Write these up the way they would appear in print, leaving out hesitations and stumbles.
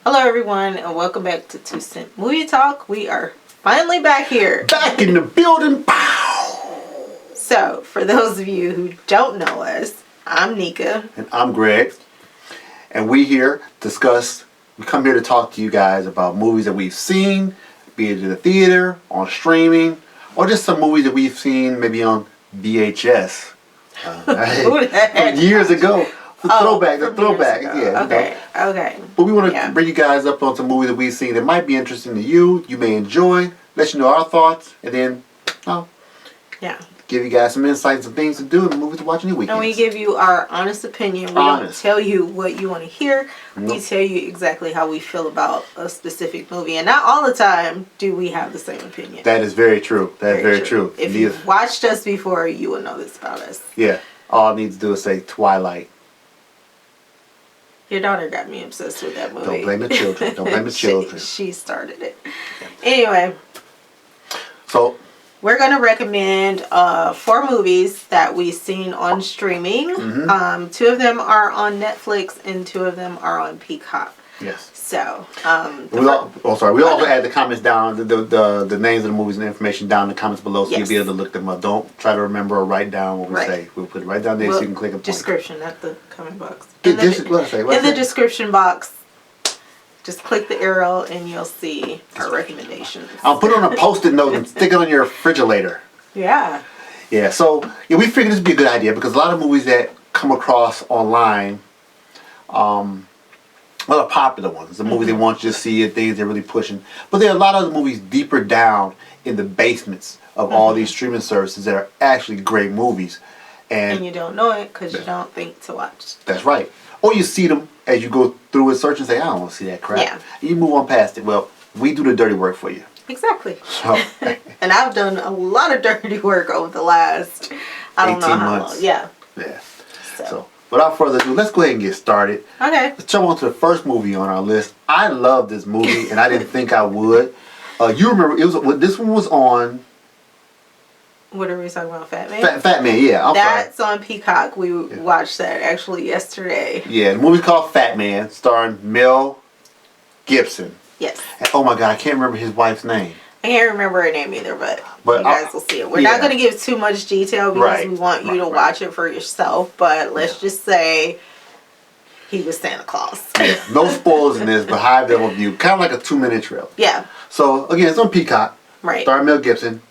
Hello everyone and welcome back to 2 Cent Movie Talk. We are finally back here. Back in the building. Pow! So, for those of you who don't know us, I'm Nika. And I'm Greg. And we come here to talk to you guys about movies that we've seen, be it in the theater, on streaming, or just some movies that we've seen maybe on VHS. From years ago. The throwback. Yeah. Okay. Okay. But we want to bring you guys up on some movies that we've seen that might be interesting to you. You may enjoy. Let you know our thoughts, and then, give you guys some insights and things to do and movies to watch any weekends. And we give you our honest opinion. We don't tell you what you want to hear. Nope. We tell you exactly how we feel about a specific movie, and not all the time do we have the same opinion. That is very true. That is very true. If you've watched us before, you will know this about us. Yeah. All I need to do is say Twilight. Your daughter got me obsessed with that movie. Don't blame the children. Don't blame the children. She started it. Anyway. So. We're going to recommend 4 movies that we've seen on streaming. Mm-hmm. 2 of them are on Netflix and 2 of them are on Peacock. Yes. So. We also add the comments down, the names of the movies and the information down in the comments below so you'll be able to look them up. Don't try to remember or write down what we say. We'll put it right down there so you can click and point. Description, not the comment box. In the description box, just click the arrow and you'll see our recommendations. I'll put it on a post-it note and stick it on your refrigerator. Yeah. Yeah, so we figured this would be a good idea because a lot of movies that come across online, the popular ones, the movies they want you to see, things they're really pushing. But there are a lot of other movies deeper down in the basements of all these streaming services that are actually great movies. And you don't know it because you don't think to watch. That's right. Or you see them as you go through a search and say, I don't want to see that crap. Yeah. And you move on past it. Well, we do the dirty work for you. Exactly. So. And I've done a lot of dirty work over the last, I don't know how long. Yeah. Yeah. So, without further ado, let's go ahead and get started. Okay. Let's jump on to the first movie on our list. I love this movie, and I didn't think I would. You remember, this one was on... What are we talking about, Fatman? Fatman, yeah. That's on Peacock. We watched that actually yesterday. Yeah, the movie's called Fatman, starring Mel Gibson. Yes. And, oh my God, I can't remember his wife's name. I can't remember her name either, but you guys will see it. We're not going to give too much detail because we want you to watch it for yourself, but let's just say he was Santa Claus. Yeah, no spoilers in this, but high level view. Kind of like a 2-minute trailer. Yeah. So, again, it's on Peacock. Right. Starring Mel Gibson.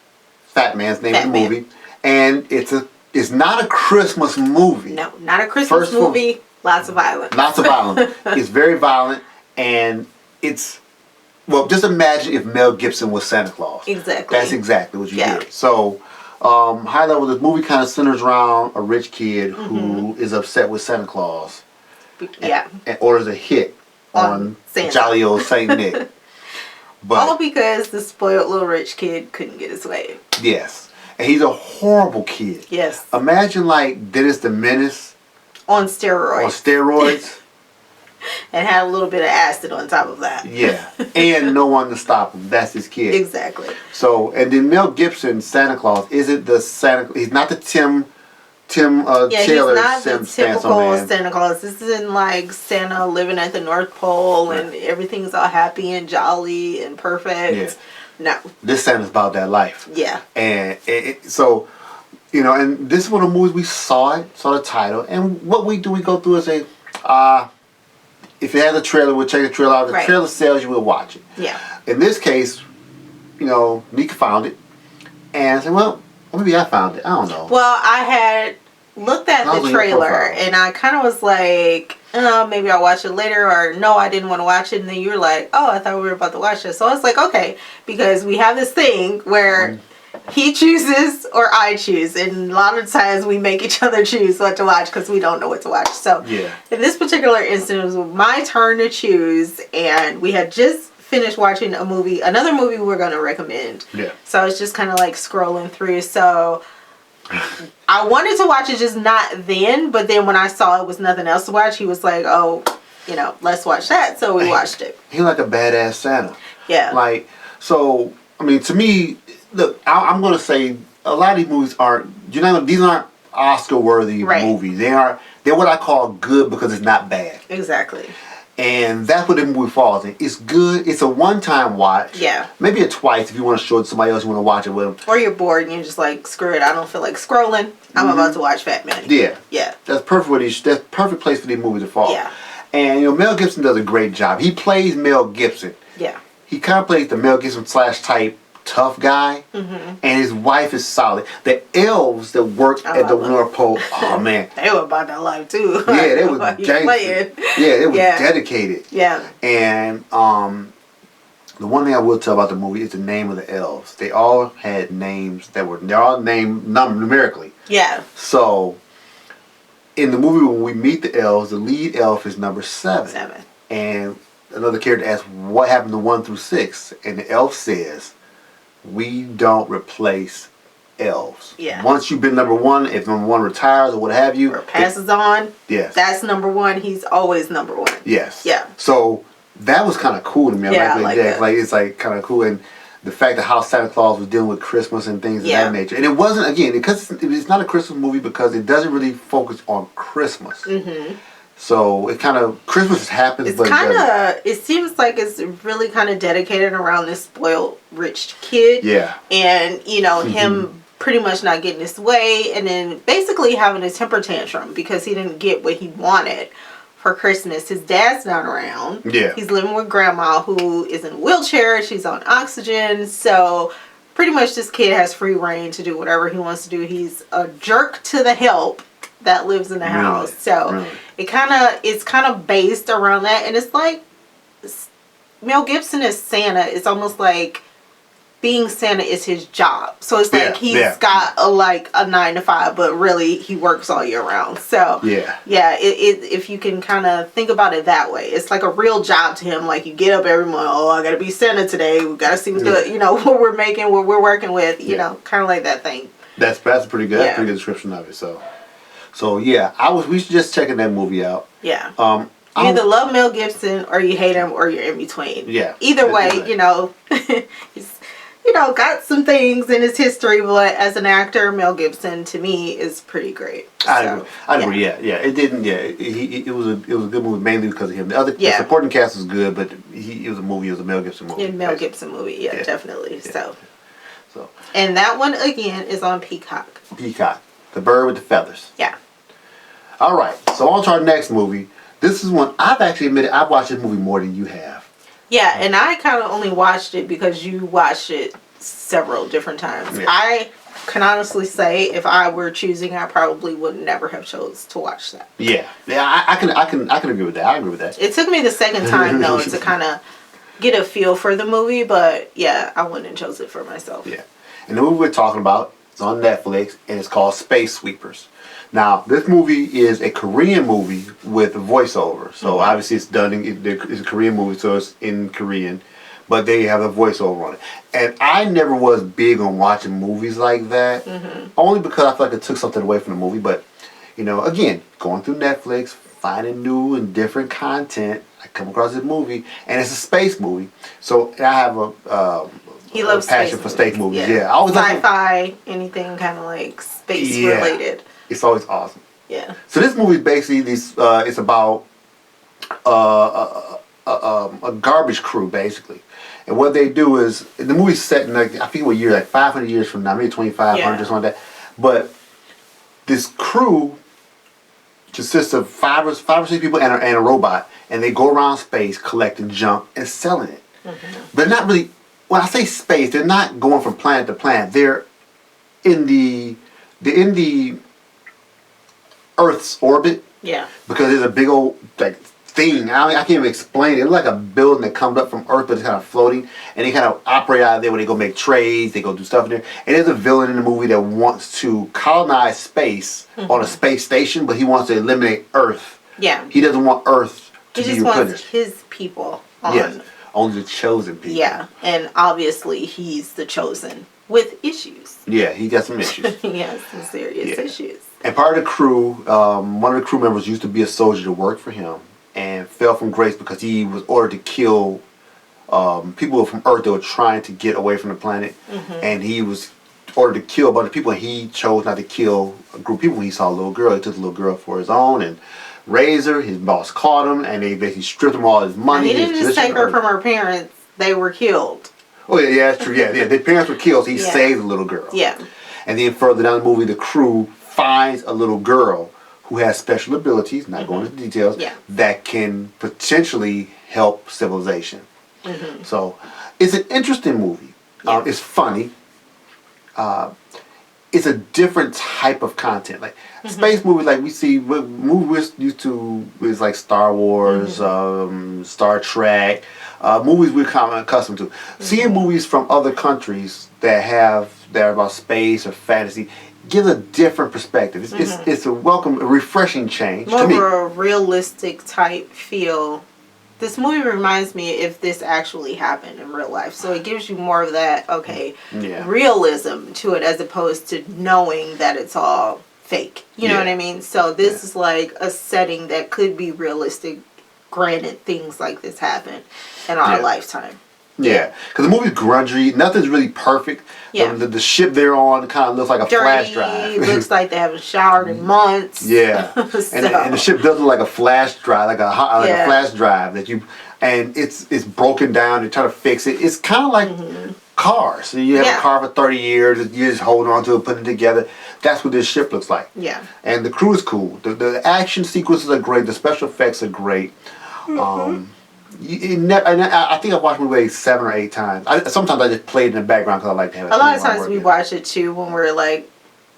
Fatman's name of the movie. And it's not a Christmas movie. No, not a Christmas movie. Lots of violence. Lots of violence. It's very violent, and it's... Well, just imagine if Mel Gibson was Santa Claus. Exactly. That's exactly what you did. So, high level, this movie kind of centers around a rich kid who is upset with Santa Claus. And orders a hit on jolly old Saint Nick. But, all because the spoiled little rich kid couldn't get his way. Yes. And he's a horrible kid. Yes. Imagine like Dennis the Menace. On steroids. On steroids. And had a little bit of acid on top of that. Yeah. And no one to stop him. That's his kid. Exactly. So, and then Mel Gibson, Santa Claus, isn't the Santa... He's not the Tim Taylor. He's not the typical Santa Claus. This isn't like Santa living at the North Pole and everything's all happy and jolly and perfect. Yeah. No. This Santa's about that life. Yeah. And so, and this is one of the movies we saw the title, and what we do, we go through and say, if it has a trailer, we'll check the trailer out. If the trailer sells you, we'll watch it. Yeah. In this case, Nika found it, and I said, well, maybe I found it. I don't know. Well, I had looked at the trailer, and I kind of was like, maybe I'll watch it later, or no, I didn't want to watch it. And then you were like, oh, I thought we were about to watch it. So I was like, okay, because we have this thing where he chooses or I choose, and a lot of times we make each other choose what to watch because we don't know what to watch. So in this particular instance, it was my turn to choose, and we had just finished watching another movie we're going to recommend. Yeah. So I was just kind of like scrolling through. So I wanted to watch it, just not then, but then when I saw it was nothing else to watch, he was like, oh, let's watch that. So we watched it. He's like a badass Santa. Yeah. Like, so, I mean, to me, look, I'm going to say a lot of these movies these aren't Oscar-worthy movies. They're what I call good because it's not bad. Exactly. And that's what the movie falls in. It's good. It's a one-time watch. Yeah. Maybe a twice if you want to show it to somebody else you want to watch it with them. Or you're bored and you're just like, screw it, I don't feel like scrolling. I'm about to watch Fatman. Yeah. Yeah. That's perfect. That's perfect place for these movies to fall. Yeah. And Mel Gibson does a great job. He plays Mel Gibson. Yeah. He kind of plays the Mel Gibson / type tough guy, and his wife is solid. The elves that work at the North Pole, oh man, they were about that life too. Yeah, they was dedicated. Yeah, they was dedicated. Yeah. And the one thing I will tell about the movie is the name of the elves. They all had names they're all named numerically. Yeah. So in the movie when we meet the elves, the lead elf is number 7. And another character asks, "What happened to 1 through 6?" And the elf says, "We don't replace elves. Yeah. Once you've been number 1, if number 1 retires or what have you, or passes on, yes, that's number 1. He's always number 1. Yes. Yeah. So that was kind of cool to me. Yeah, I like that. Like it's like kind of cool, and the fact that how Santa Claus was dealing with Christmas and things of that nature, and it wasn't again because it's not a Christmas movie because it doesn't really focus on Christmas. Mm-hmm. So it kind of Christmas happens. It's kind of. It seems like it's really kind of dedicated around this spoiled rich kid. Yeah. And him pretty much not getting his way, and then basically having a temper tantrum because he didn't get what he wanted for Christmas. His dad's not around. Yeah. He's living with grandma who is in a wheelchair. She's on oxygen. So pretty much this kid has free reign to do whatever he wants to do. He's a jerk to the help that lives in the house. So it's kind of based around that. And it's like Mel Gibson is Santa. It's almost like being Santa is his job. So it's like he's got a 9 to 5, but really he works all year round. So if you can kind of think about it that way, it's like a real job to him. Like you get up every morning, oh, I gotta be Santa today. We gotta see what what we're making, what we're working with. You know, kind of like that thing. That's pretty good. That's a pretty good description of it. So yeah, we should just checking that movie out. Yeah. You either love Mel Gibson or you hate him or you're in between. Yeah. Either way, he's got some things in his history, but as an actor, Mel Gibson to me is pretty great. I agree. Yeah. It didn't. Yeah. It was a good movie mainly because of him. The supporting cast was good, but it was a Mel Gibson movie. Mel Gibson movie. Yeah, definitely. Yeah. So. And that one again is on Peacock. Peacock, the bird with the feathers. Yeah. All right. So on to our next movie. This is one I've actually admitted I've watched this movie more than you have. Yeah, and I kind of only watched it because you watched it several different times. Yeah. I can honestly say if I were choosing, I probably would never have chose to watch that. Yeah, I can agree with that. I agree with that. It took me the second time though to kind of get a feel for the movie, but yeah, I wouldn't have chose it for myself. Yeah, and the movie we're talking about is on Netflix and it's called Space Sweepers. Now, this movie is a Korean movie with a voiceover. So, obviously, it's a Korean movie, so it's in Korean. But they have a voiceover on it. And I never was big on watching movies like that. Only because I feel like it took something away from the movie. But, again, going through Netflix, finding new and different content, I come across this movie. And it's a space movie. So, I have a passion for space movies. Yeah. I always sci-fi, anything kind of like space related. It's always awesome. Yeah. So this movie basically it's about a garbage crew basically, and what they do is the movie's set in I think what year 500 years from now, maybe 2,500 or something like that. But this crew consists of five or six people and a robot, and they go around space collecting junk and selling it. But not really. When I say space, they're not going from planet to planet. They're in the Earth's orbit. Yeah. Because there's a big old thing. I can't even explain it. It's like a building that comes up from Earth, but it's kind of floating, and they kind of operate out of there when they go make trades. They go do stuff in there. And there's a villain in the movie that wants to colonize space on a space station, but he wants to eliminate Earth. Yeah. He doesn't want Earth to be replenished. He just wants his people on. Yes. Only the chosen people. Yeah, and obviously he's the chosen with issues. Yeah, he got some issues. He has some serious issues. And part of the crew, one of the crew members used to be a soldier to work for him and fell from grace because he was ordered to kill people from Earth that were trying to get away from the planet. And he was ordered to kill a bunch of people, and he chose not to kill a group of people when he saw a little girl. He took the little girl for his own, and Razor, his boss caught him, and they basically stripped him all his money. He didn't just take her from her parents; they were killed. Oh yeah, that's true. Yeah, their parents were killed. So he saved the little girl. Yeah. And then further down the movie, the crew finds a little girl who has special abilities. Not going into details. Yeah. That can potentially help civilization. So, it's an interesting movie. Yeah. It's funny. It's a different type of content. Like space movies, like we see, what movies used to is like Star Wars, Star Trek, movies we're kind of accustomed to. Seeing movies from other countries that are about space or fantasy gives a different perspective. It's a welcome, a refreshing change more to me. More of a realistic type feel. This movie reminds me if this actually happened in real life. So it gives you more of that, realism to it as opposed to knowing that it's all fake. You know what I mean? So this is like a setting that could be realistic, granted things like this happen in our lifetime. Yeah, because the movie's grungy. Nothing's really perfect. Yeah. The ship they're on kind of looks like a flash drive. Looks like they haven't showered in months. Yeah, and the ship does look like a flash drive, like a flash drive and it's broken down. They're trying to fix it. It's kind of like cars. So you have a car for 30 years. You're just holding on to it, putting it together. That's what this ship looks like. Yeah. And the crew is cool. The action sequences are great. The special effects are great. I think I've watched the movie 7 or 8 times. Sometimes I just play it in the background because I like to have it. A lot of times we watch it too when we're like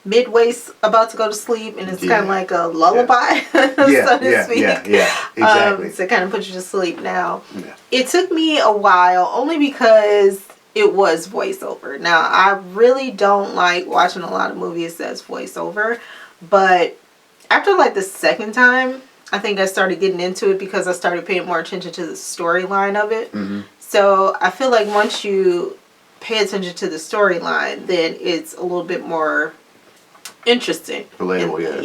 midway about to go to sleep, and it's kind of like a lullaby, so to speak. Yeah, exactly. So it kind of puts you to sleep now. Yeah. It took me a while, only because it was voiceover. Now, I really don't like watching a lot of movies that's voiceover, but after like the second time, I think I started getting into it because I started paying more attention to the storyline of it. So I feel like once you pay attention to the storyline, then it's a little bit more interesting. Relatable,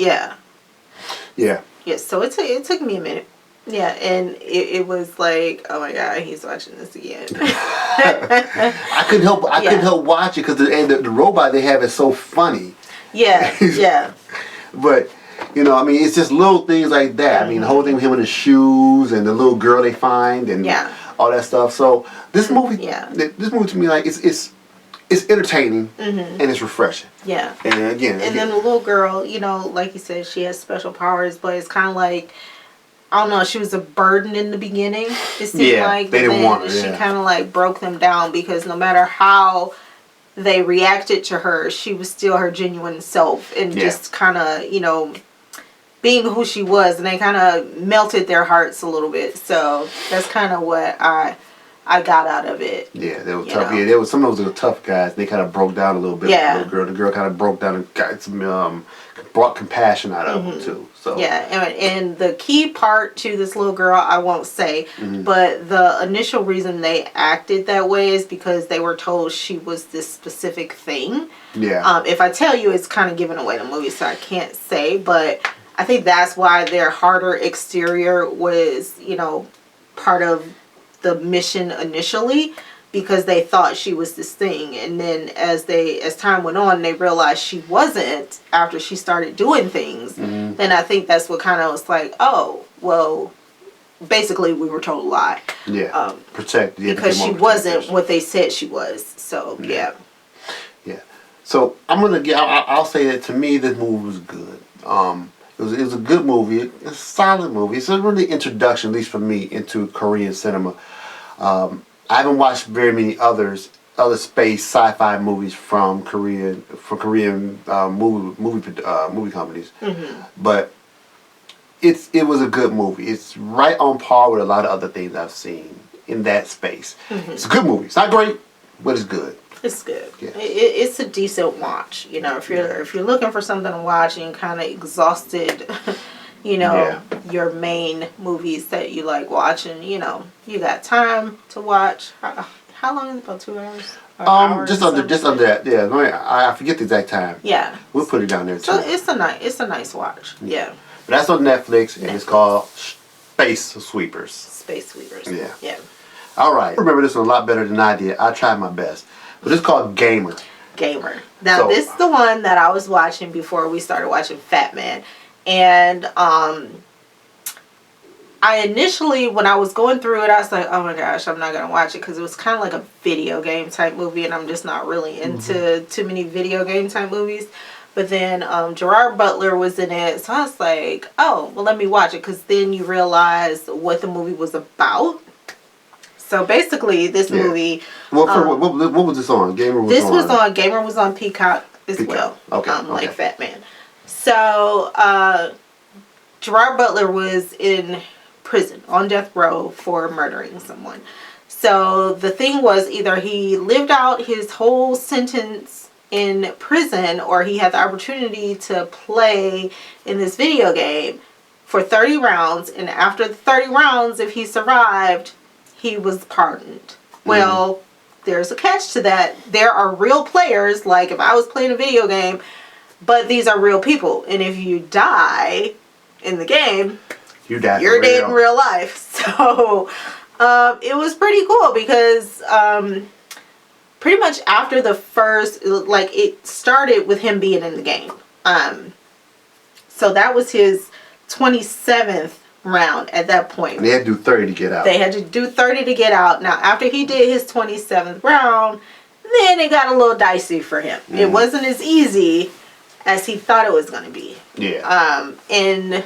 Yeah. So it took me a minute. Yeah, and it was like, oh my God, he's watching this again. I couldn't help watch it because the robot they have is so funny. Yeah. But you know, I mean, it's just little things like that. I mean, the whole thing with him in his shoes and the little girl they find and all that stuff. So this movie, to me, like it's entertaining and it's refreshing. Yeah. And again, then the little girl, you know, like you said, she has special powers, but it's kind of like, I don't know, she was a burden in the beginning. It seemed like they didn't want her. She kind of like broke them down because no matter how they reacted to her, she was still her genuine self and just kind of, you know, being who she was, and they kind of melted their hearts a little bit. So that's kind of what I got out of it. Yeah, they were tough. Yeah, there was some of those tough guys. They kind of broke down a little bit. Yeah, the girl kind of broke down and got some brought compassion out of them too. So and the key part to this little girl, I won't say, but the initial reason they acted that way is because they were told she was this specific thing. Yeah. If I tell you, it's kind of giving away the movie, so I can't say, but I think that's why their harder exterior was, you know, part of the mission initially, because they thought she was this thing, and then as time went on, they realized she wasn't after she started doing things. Then I think that's what kind of was like, oh, well, basically we were told a lie. Yeah. Because she wasn't what they said she was. So yeah. So I'll say that to me this movie was good. It was a good movie. It's a solid movie. It's a really introduction, at least for me, into Korean cinema. I haven't watched very many other space sci-fi movies from Korean movie companies, but it was a good movie. It's right on par with a lot of other things I've seen in that space. It's a good movie. It's not great, but it's good. It's good. Yeah. It's a decent watch. You know, if you're looking for something to watch and kind of exhausted, you know, your main movies that you like watching, you know, you got time to watch. How long is it? About 2 hours? Just under that. Yeah, I forget the exact time. Yeah. We'll put it down there too. So it's a nice watch. Yeah. But that's on Netflix, and it's called Space Sweepers. Space Sweepers. Yeah. All right. Remember this one a lot better than I did. I tried my best. But it's called Gamer. Now, this is the one that I was watching before we started watching Fatman. And I initially, when I was going through it, I was like, oh my gosh, I'm not going to watch it because it was kind of like a video game type movie, and I'm just not really into too many video game type movies. But then Gerard Butler was in it, so I was like, oh, well, let me watch it, because then you realize what the movie was about. So basically, this movie... What was this on? Gamer was on Peacock as well. Okay. Like Fatman. So, Gerard Butler was in prison on death row for murdering someone. So the thing was, either he lived out his whole sentence in prison, or he had the opportunity to play in this video game for 30 rounds, and after the 30 rounds, if he survived, he was pardoned. Well, there's a catch to that. There are real players, like if I was playing a video game, but these are real people, and if you die in the game, you're dead in real life. So it was pretty cool, because pretty much after the first, like, it started with him being in the game. So that was his 27th round at that point. And they had to do 30 to get out. They had to do 30 to get out. Now, after he did his 27th round, then it got a little dicey for him. It wasn't as easy as he thought it was going to be. Yeah. And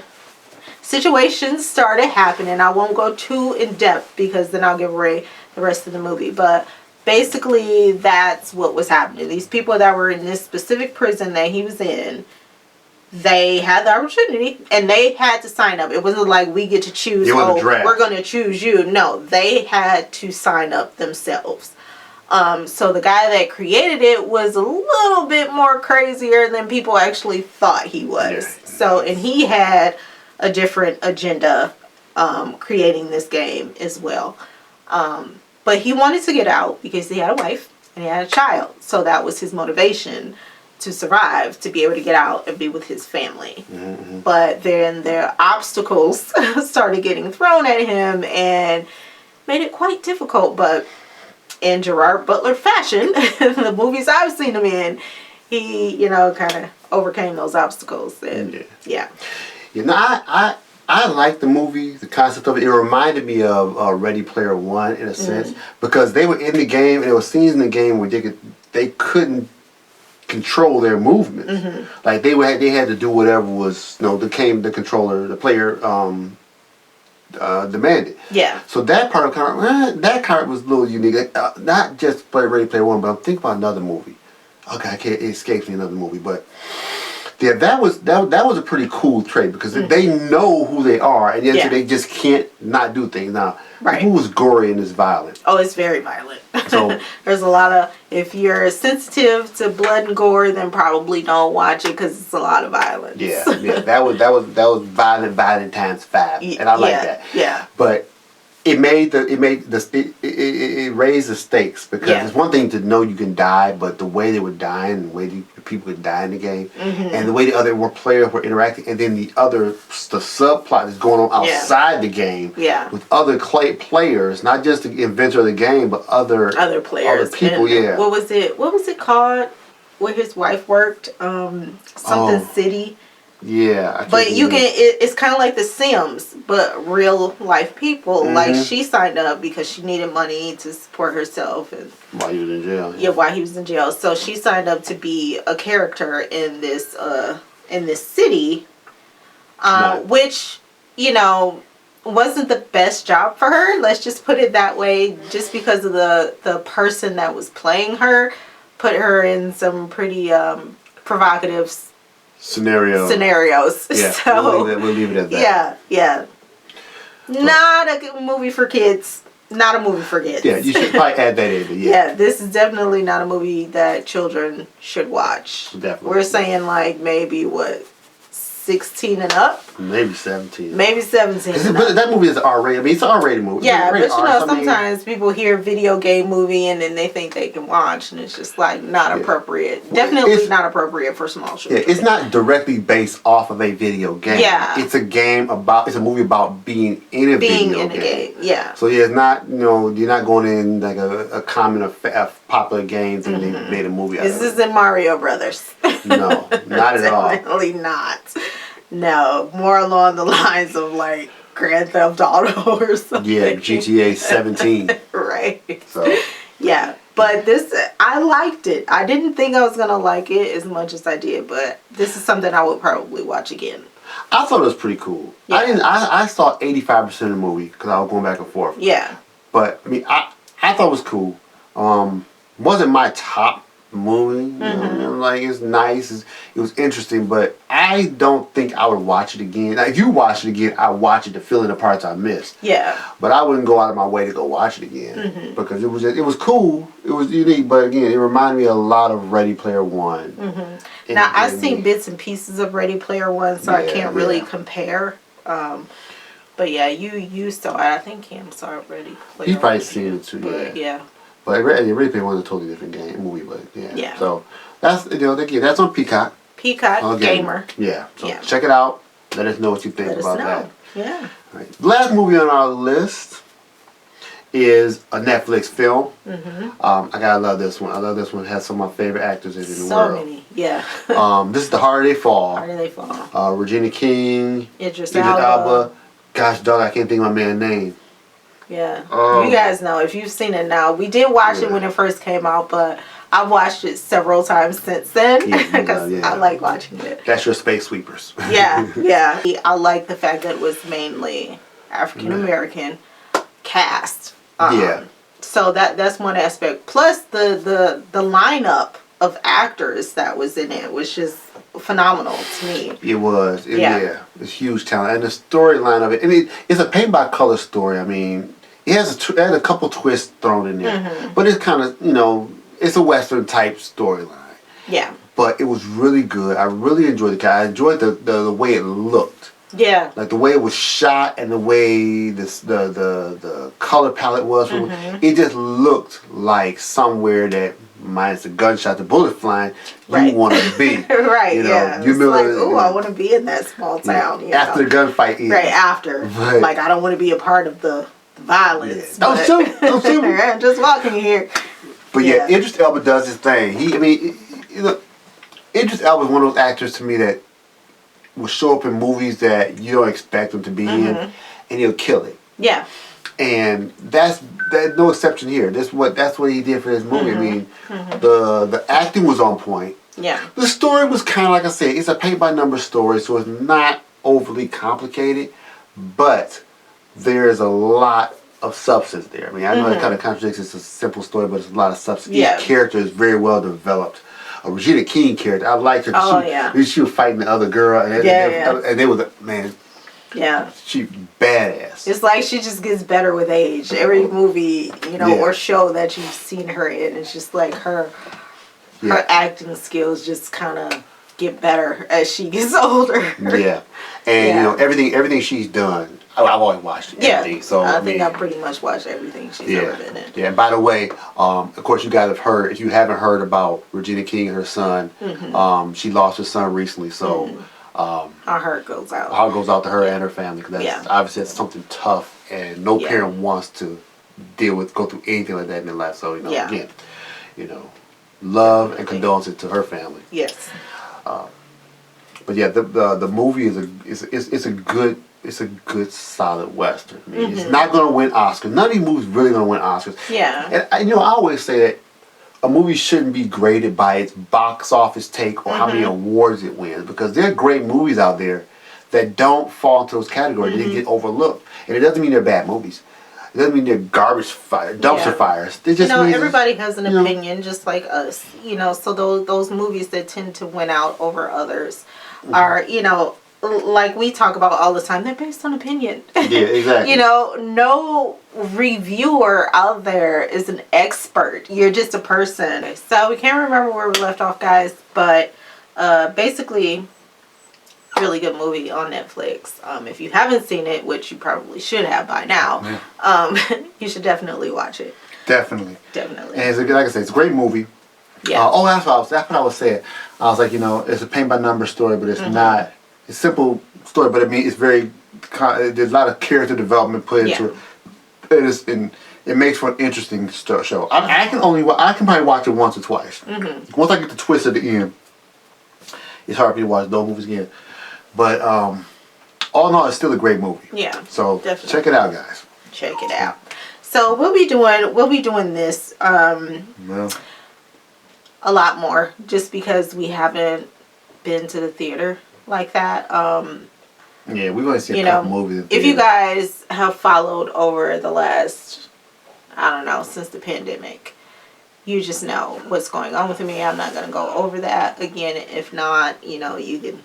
situations started happening. I won't go too in depth, because then I'll give away the rest of the movie. But basically, that's what was happening. These people that were in this specific prison that he was in, they had the opportunity, and they had to sign up. It wasn't like we get to choose, we're going to choose you. No, they had to sign up themselves. So the guy that created it was a little bit more crazier than people actually thought he was. Yeah. So, and he had a different agenda creating this game as well. But he wanted to get out because he had a wife and he had a child. So that was his motivation to survive, to be able to get out and be with his family. But then their obstacles started getting thrown at him and made it quite difficult. But in Gerard Butler fashion, the movies I've seen him in, he, kind of overcame those obstacles. And yeah. I like the movie, the concept of it. It reminded me of Ready Player One in a sense, because they were in the game, and there were scenes in the game where they couldn't control their movements. Like they had to do whatever was the player demanded. Yeah. So that part of that part was a little unique. Not just Ready Player One, but I'm thinking about another movie. Okay, it escapes me, another movie, but. Yeah, that was a pretty cool trait, because they know who they are, and yet they just can't not do things. Now, the movie was gory and it's violent. Oh, it's very violent. So there's a lot of, if you're sensitive to blood and gore, then probably don't watch it, because it's a lot of violence. Yeah, that was violent times 5, and I like that. Yeah, but it raised the stakes, because it's one thing to know you can die, but the way they were dying, the way the people could die in the game, and the way the other players were interacting, and then the subplot that's going on outside the game with other players, not just the inventor of the game, but other players, other people. And what was it called? Where his wife worked? City. Yeah, but it's kind of like The Sims, but real life people. Like, she signed up because she needed money to support herself, and while he was in jail. Yeah, while he was in jail. So she signed up to be a character in this city, which wasn't the best job for her. Let's just put it that way. Just because of the person that was playing her, put her in some pretty provocative scenarios. Yeah, so we'll leave it at that. Yeah. Not a good movie for kids. Not a movie for kids. Yeah, you should probably add that in. Yeah, this is definitely not a movie that children should watch. Definitely. We're saying like maybe 16 and up? Maybe 17. Maybe 17. But that movie is R-rated. I mean, it's an R-rated movie. Yeah, but sometimes people hear video game movie and then they think they can watch, and it's just like not appropriate. Definitely not appropriate for small children. Yeah, it's not directly based off of a video game. Yeah. It's a movie about being in a video game. Yeah. So it's not, you're not going in like a common of popular games and they made a movie out of it. This isn't Mario Brothers. No, not at all. Definitely not. No, more along the lines of like Grand Theft Auto or something. Yeah, GTA 17. Right. So. Yeah, but this, I liked it. I didn't think I was going to like it as much as I did, but this is something I would probably watch again. I thought it was pretty cool. Yeah. I saw 85% of the movie because I was going back and forth. Yeah. But, I mean, I thought it was cool. Wasn't my top movie. You know, like, it's nice. It was interesting, but I don't think I would watch it again. Now, if you watch it again, I watch it to fill in the parts I missed. Yeah. But I wouldn't go out of my way to go watch it again because it was cool. It was unique, but again, it reminded me a lot of Ready Player One. Now I've seen bits and pieces of Ready Player One, so I can't really compare. But yeah, you saw it. I think Cam saw it Ready Player One. He's probably seen it too. But, yeah. But Ready Player One is a totally different movie. But yeah. So that's that's on Peacock. Peacock Gamer. Yeah. So check it out. Let us know what you think about that. Yeah. All right. The last movie on our list is a Netflix film. I gotta love this one. I love this one. It has some of my favorite actors in the world. So many. Yeah. This is The Harder They Fall. Harder They Fall. Regina King. Idris Elba. Gosh, dog, I can't think of my man's name. Yeah. You guys know, if you've seen it now. We did watch it when it first came out, but I've watched it several times since then because I like watching it. That's your Space Sweepers. Yeah. I like the fact that it was mainly African American cast. So that's one aspect. Plus the lineup of actors that was in it was just phenomenal to me. It was. It's huge talent. And the storyline of it, I mean, it's a paint by color story. I mean, it has a couple twists thrown in there. But it's kind of, it's a Western type storyline. Yeah. But it was really good. I really enjoyed it. I enjoyed the way it looked. Yeah. Like the way it was shot and the way the color palette was. It just looked like somewhere that, minus the gunshot, the bullet flying, you want to be. Right, you remember, like, ooh, I want to be in that small town. After the gunfight ends. Right, after. Right. Like, I don't want to be a part of the violence. Don't shoot. I'm just walking here. But Idris Elba does his thing. Idris Elba is one of those actors to me that will show up in movies that you don't expect him to be in, and he'll kill it. Yeah. And that's no exception here. That's what he did for this movie. I mean, the acting was on point. Yeah. The story was kind of, like I said, it's a paint-by-number story, so it's not overly complicated, but there's a lot of substance there. I mean, I know it kind of contradicts, it's a simple story, but it's a lot of substance. Each character is very well developed. A Regina King character, I liked her. She was fighting the other girl, and they was man. Yeah. She badass. It's like she just gets better with age. Every movie, or show that you've seen her in, it's just like her acting skills just kind of get better as she gets older. Yeah. And everything she's done, I've always watched everything. Yeah. So I think I pretty much watched everything she's ever been in. Yeah. And by the way, of course you guys have heard, if you haven't heard about Regina King and her son, she lost her son recently, so our heart goes out. Our heart goes out to her and her family, because that's obviously it's something tough, and no parent wants to go through anything like that in their life. So again, love and condolences to her family. Yes. But yeah, the movie is a good solid Western. I mean, it's not going to win Oscars. None of these movies really going to win Oscars. Yeah. And I always say that a movie shouldn't be graded by its box office take or how many awards it wins, because there are great movies out there that don't fall into those categories. They get overlooked, and it doesn't mean they're bad movies. It doesn't mean they're dumpster fires. They just everybody has an opinion, just like us. So those movies that tend to win out over others are, like we talk about all the time, they're based on opinion. Yeah, exactly. No reviewer out there is an expert. You're just a person. So we can't remember where we left off, guys, but basically, really good movie on Netflix. If you haven't seen it, which you probably should have by now, you should definitely watch it. Definitely. And it's like I said, it's a great movie. Yeah. That's what I was saying. I was like, it's a paint-by-number story, but it's not. It's a simple story, but I mean, it's very. There's a lot of character development put into it. And it makes for an interesting show. I can probably watch it once or twice. Once I get the twist at the end, it's hard for me to watch those movies again. But all in all, it's still a great movie. Yeah. So definitely. Check it out, guys. Check it out. So we'll be doing this Well, a lot more, just because we haven't been to the theater like that. yeah, we're going to see a couple movies in if you guys have followed over the last, I don't know, since the pandemic, you just know what's going on with me. I'm not going to go over that again. If not, you can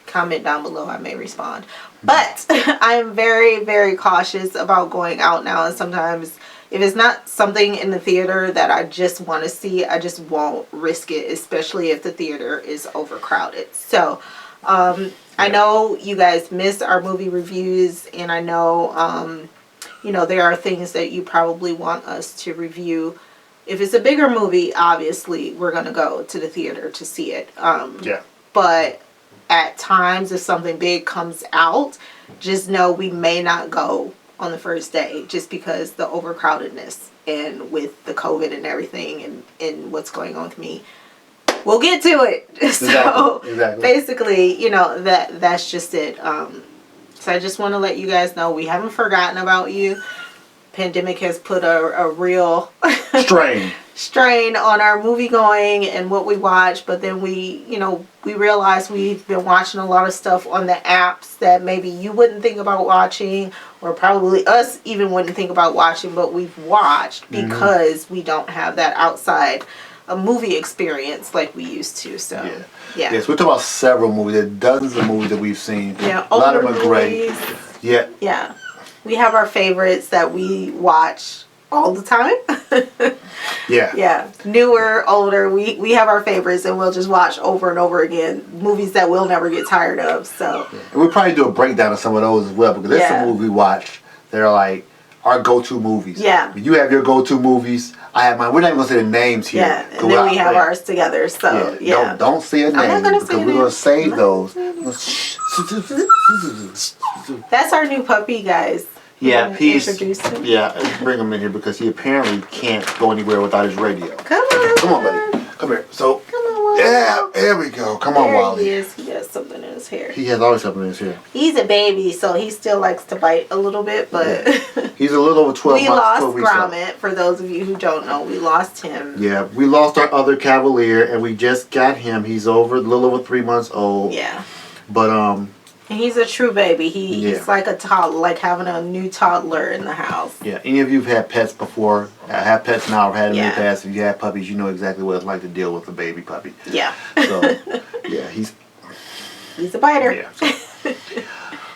comment down below. I may respond. But I am very, very cautious about going out now. And sometimes if it's not something in the theater that I just want to see, I just won't risk it, especially if the theater is overcrowded. So, I know you guys miss our movie reviews, and I know, there are things that you probably want us to review. If it's a bigger movie, obviously, we're going to go to the theater to see it. But at times, if something big comes out, just know we may not go on the first day, just because the overcrowdedness and with the COVID and everything and what's going on with me. We'll get to it. So exactly. Basically, that's just it. So I just want to let you guys know we haven't forgotten about you. Pandemic has put a real strain on our movie going and what we watch, but then we realize we've been watching a lot of stuff on the apps that maybe you wouldn't think about watching, or probably us even wouldn't think about watching, but we've watched because we don't have that outside a movie experience like we used to. So yeah. Yes, we're talking about several movies. There are dozens of movies that we've seen. Yeah, a lot of them are great. Yeah. Yeah. We have our favorites that we watch all the time. Yeah. Newer, older, we have our favorites, and we'll just watch over and over again movies that we'll never get tired of. So and we'll probably do a breakdown of some of those as well, because there's some movies we watch that are like our go-to movies. Yeah. You have your go-to movies. I have mine. We're not even going to say the names here. Yeah, and then we have ours together. So, Don't say a name. I'm not going to say because we're going to save those. That's our new puppy, guys. Yeah, introduce him. Yeah, bring him in here because he apparently can't go anywhere without his radio. Come on, buddy. Come here. So, come on, yeah, there we go. Come on, Wally. He is. He has something in his hair. He has always something in his hair. He's a baby, so he still likes to bite a little bit, but he's a little over 12 we months. We lost Gromit. For those of you who don't know, we lost him. Yeah, we lost our other Cavalier, and we just got him. He's a little over 3 months old. Yeah. But and he's a true baby. He's like a toddler, like having a new toddler in the house. Yeah. Any of you who've had pets before, have pets now, or had them in the past, if you had puppies, you know exactly what it's like to deal with a baby puppy. Yeah. So, yeah, he's a biter. Yeah.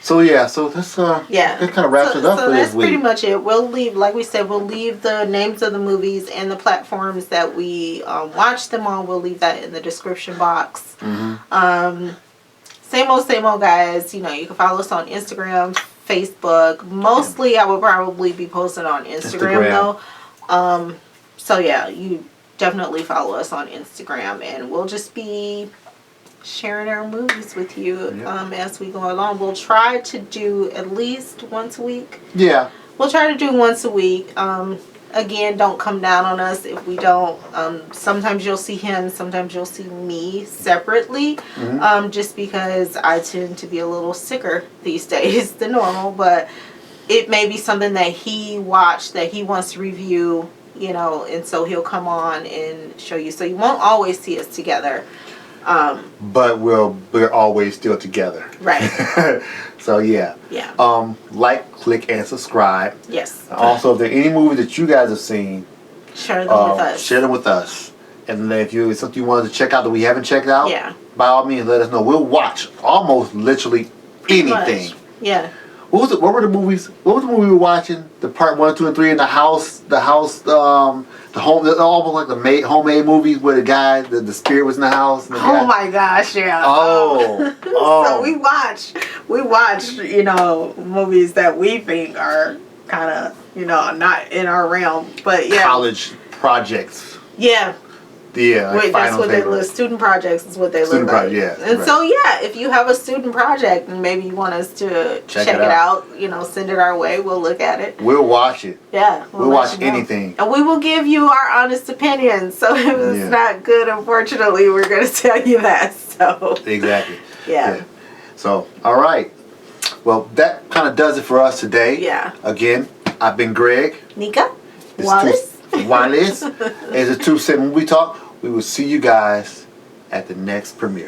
So that's that kind of wraps it up for this week. So that's pretty much it. We'll leave, like we said, we'll leave the names of the movies and the platforms that we watch them on. We'll leave that in the description box. Same old, guys. You can follow us on Instagram, Facebook. Mostly, I will probably be posting on Instagram. Though. So yeah, you definitely follow us on Instagram, and we'll just be sharing our movies with you as we go along. We'll try to do at least once a week. Yeah. We'll try to do once a week. Again, don't come down on us if we don't. Sometimes you'll see him, sometimes you'll see me separately, just because I tend to be a little sicker these days than normal. But it may be something that he watched that he wants to review, and so he'll come on and show you. So you won't always see us together. But we're always still together. Right. So yeah. Like, click, and subscribe. Yes. Also, if there are any movies that you guys have seen, share them with us. Share them with us. And then if it's something you wanted to check out that we haven't checked out, by all means let us know. We'll watch almost literally anything. Yeah. What were the movies? What was the movie we were watching? The part 1, 2, and 3 in the house. The home. Almost like the homemade movies where the guy, the spirit was in the house. And oh my gosh! Yeah. So we watch, movies that we think are kind of, not in our realm, but college projects. Yeah. Yeah, wait, that's what they look. Student projects is what they look like. And so if you have a student project and maybe you want us to check it out, send it our way. We'll look at it. We'll watch it. Yeah, we'll watch anything, and we will give you our honest opinions. So if it's not good, unfortunately, we're going to tell you that. So exactly. Yeah. So all right. Well, that kind of does it for us today. Yeah. Again, I've been Greg. Nika. Wallace. Wallace. It's a 2-cent movie talk. We will see you guys at the next premiere.